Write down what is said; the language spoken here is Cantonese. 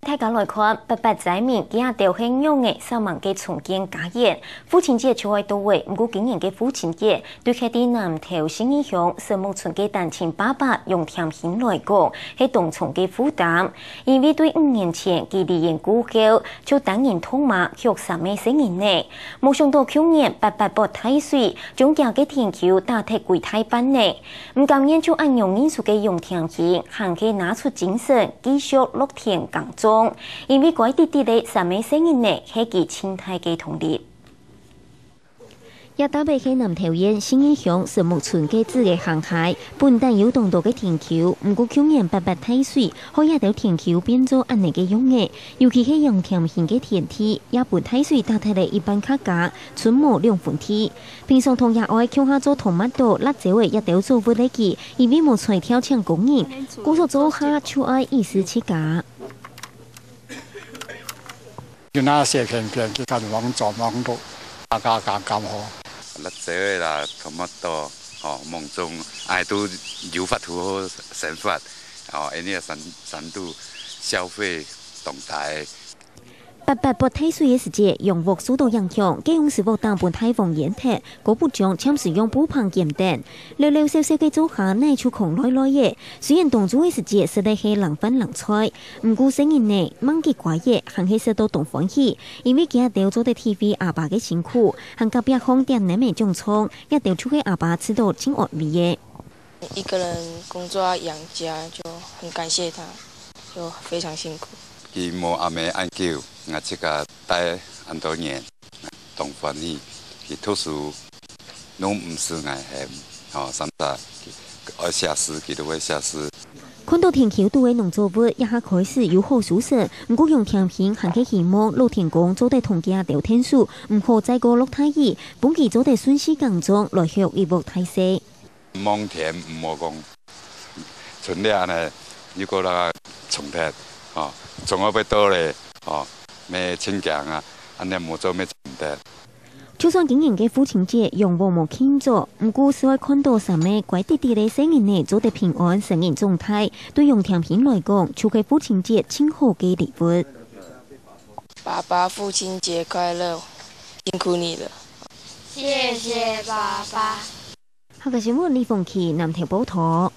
大家来看，800仔面今日就係用嘅3萬嘅重建家園。父親節就喺到位，不過今年嘅父親節對佢哋南投新義鄉石木村嘅單親爸爸用甜品來講，係重重嘅負擔，因為對5年前佢離園過後，就當然痛罵63嘅成年呢，冇想到去年800波太歲，將家嘅田橋打鐵櫃太班呢，唔甘願就按用藝術嘅用甜品，行去拿出精神，繼續落田耕種。因為嗰啲啲嘅3名成員呢，係佢親態嘅同列。也打敗喺南投縣新義鄉石木村嘅自嘅航海，本單有動到嘅田橋，唔過去年800太歲，可以條田橋變做安尼嘅用嘅，尤其係用甜品嘅田地，也本太歲打睇嚟一般客家，春末2分地。平常同也愛鄉下做토마토辣椒嘅一條做唔嚟嘅，因為冇材料搶供應，故所做下就愛意思起價。要那些片片去看網做網到，大家咁好。辣椒啦，tomato，夢中愛都有法度生活，呢個深度消費動態。800波太歲嘅時節，用鑊受到影響，幾用時鑊當本太房煙鐵，嗰部將참使用補棚鹽電，溜溜少少嘅做下內出窮來來嘅。雖然動作嘅時節實在係人飯人菜，唔過成年呢，忙結寡嘢，行起實到動歡喜，因為佢一條做得 TV 阿爸嘅辛苦，行隔壁紅店那邊種葱，一條出去阿爸吃到真惡味嘅。一個人工作養家，就很感謝他，就非常辛苦。佢冇阿妹按叫，我這個待很多年，動歡喜，佢讀書，都唔是愛嫌，甚至愛寫詩，佢都會寫詩。看到田橋都為農作物一下開始有好舒適，唔過用甜品行起希望老田工做得同家聊天數，唔好再過落太熱，本期做得順時耕種來學一步太細。望田唔好講，純啲呢，如果啦重鐵。仲有要多咧，咩清強啊，安尼冇做咩重得。就算今年嘅父親節用冇冇慶祝，唔過是會看到3名乖弟弟嘅生年呢做得平安成年狀態，對用甜品來講，就係父親節親好嘅禮物。爸爸父親節快樂，辛苦你了。謝謝爸爸。下個新聞李鳳琪南投報道。